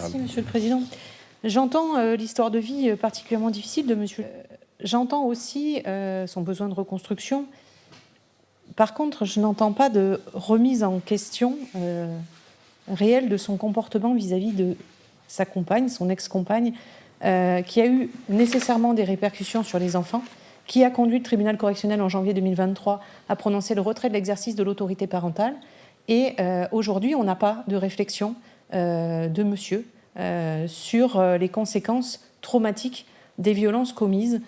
générale. Merci, Monsieur le Président. J'entends l'histoire de vie particulièrement difficile de monsieur. J'entends aussi son besoin de reconstruction. Par contre, je n'entends pas de remise en question réelle de son comportement vis-à-vis de sa compagne, son ex-compagne, qui a eu nécessairement des répercussions sur les enfants, qui a conduit le tribunal correctionnel en janvier 2023 à prononcer le retrait de l'exercice de l'autorité parentale. Et aujourd'hui, on n'a pas de réflexion de monsieur sur les conséquences traumatiques des violences commises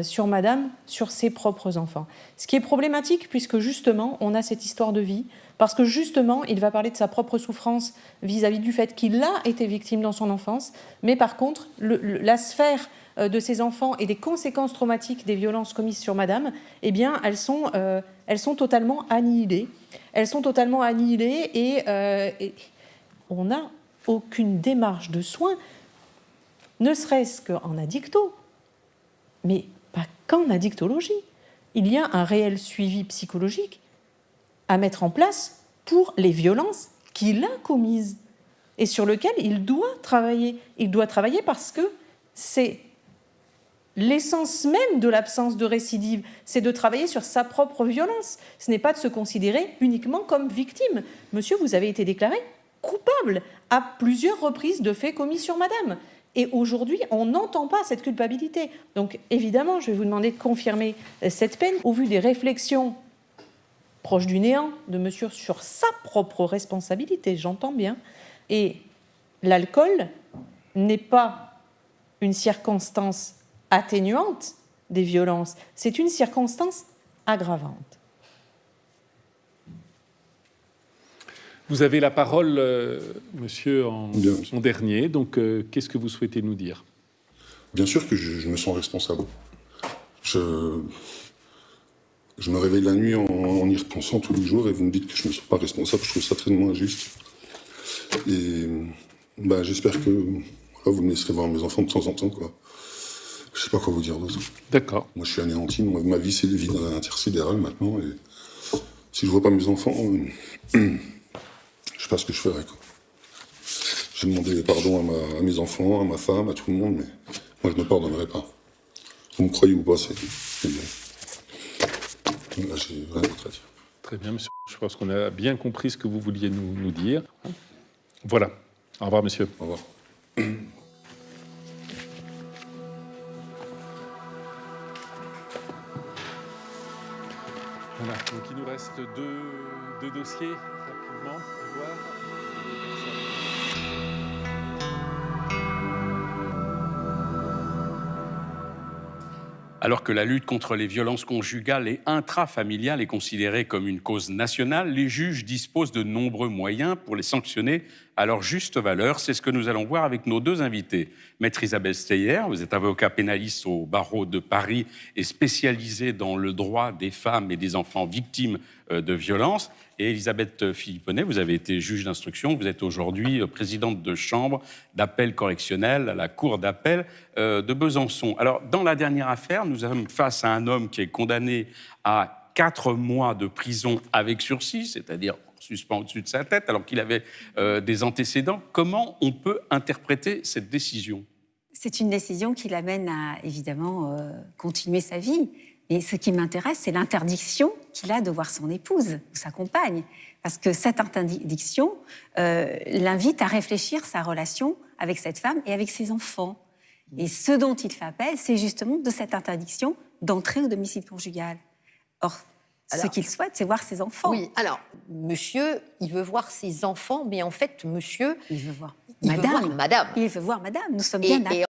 sur madame, sur ses propres enfants. Ce qui est problématique, puisque justement, on a cette histoire de vie, parce que justement, il va parler de sa propre souffrance vis-à-vis du fait qu'il a été victime dans son enfance, mais par contre, la sphère de ses enfants et des conséquences traumatiques des violences commises sur madame, eh bien, elles sont totalement annihilées. Elles sont totalement annihilées et on n'a aucune démarche de soins, ne serait-ce qu'en addicto, mais pas qu'en addictologie. Il y a un réel suivi psychologique à mettre en place pour les violences qu'il a commises et sur lequel il doit travailler. Il doit travailler parce que c'est l'essence même de l'absence de récidive, c'est de travailler sur sa propre violence. Ce n'est pas de se considérer uniquement comme victime. Monsieur, vous avez été déclaré coupable à plusieurs reprises de faits commis sur madame. Et aujourd'hui, on n'entend pas cette culpabilité. Donc, évidemment, je vais vous demander de confirmer cette peine au vu des réflexions proches du néant de monsieur sur sa propre responsabilité, j'entends bien. Et l'alcool n'est pas une circonstance atténuante des violences, c'est une circonstance aggravante. Vous avez la parole, monsieur, en dernier. Donc, qu'est-ce que vous souhaitez nous dire? Bien sûr que je me sens responsable. Je me réveille la nuit en y repensant tous les jours et vous me dites que je ne me sens pas responsable. Je trouve ça très injuste. Et j'espère que vous me laisserez voir mes enfants de temps en temps, quoi. Je ne sais pas quoi vous dire d'autre. D'accord. Moi, je suis anéanti. Ma vie, c'est le vide intersidéral maintenant. Et si je ne vois pas mes enfants, je ne sais pas ce que je ferais, quoi. J'ai demandé pardon à mes enfants, à ma femme, à tout le monde, mais moi, je ne me pardonnerai pas. Vous me croyez ou pas, c'est bien. Là, j'ai rien d'autre à dire. Très bien, monsieur. Je pense qu'on a bien compris ce que vous vouliez nous dire. Voilà. Au revoir, monsieur. Au revoir. Voilà. Donc, il nous reste deux dossiers, rapidement, à voir. Alors que la lutte contre les violences conjugales et intrafamiliales est considérée comme une cause nationale, les juges disposent de nombreux moyens pour les sanctionner à leur juste valeur. C'est ce que nous allons voir avec nos deux invités. Maître Isabelle Steyer, vous êtes avocat pénaliste au barreau de Paris et spécialisée dans le droit des femmes et des enfants victimes de violences. Et Elisabeth Philipponnet, vous avez été juge d'instruction, vous êtes aujourd'hui présidente de chambre d'appel correctionnel à la cour d'appel de Besançon. Alors, dans la dernière affaire, nous sommes face à un homme qui est condamné à 4 mois de prison avec sursis, c'est-à-dire suspens au-dessus de sa tête, alors qu'il avait des antécédents. Comment on peut interpréter cette décision? C'est une décision qui l'amène à, évidemment, continuer sa vie. Et ce qui m'intéresse, c'est l'interdiction qu'il a de voir son épouse ou sa compagne. Parce que cette interdiction l'invite à réfléchir sa relation avec cette femme et avec ses enfants. Et ce dont il fait appel, c'est justement de cette interdiction d'entrer au domicile conjugal. Or, ce qu'il souhaite, c'est voir ses enfants. Oui, alors, monsieur, il veut voir ses enfants, mais en fait, monsieur... Il veut voir madame. Il veut voir madame. Nous sommes bien d'accord.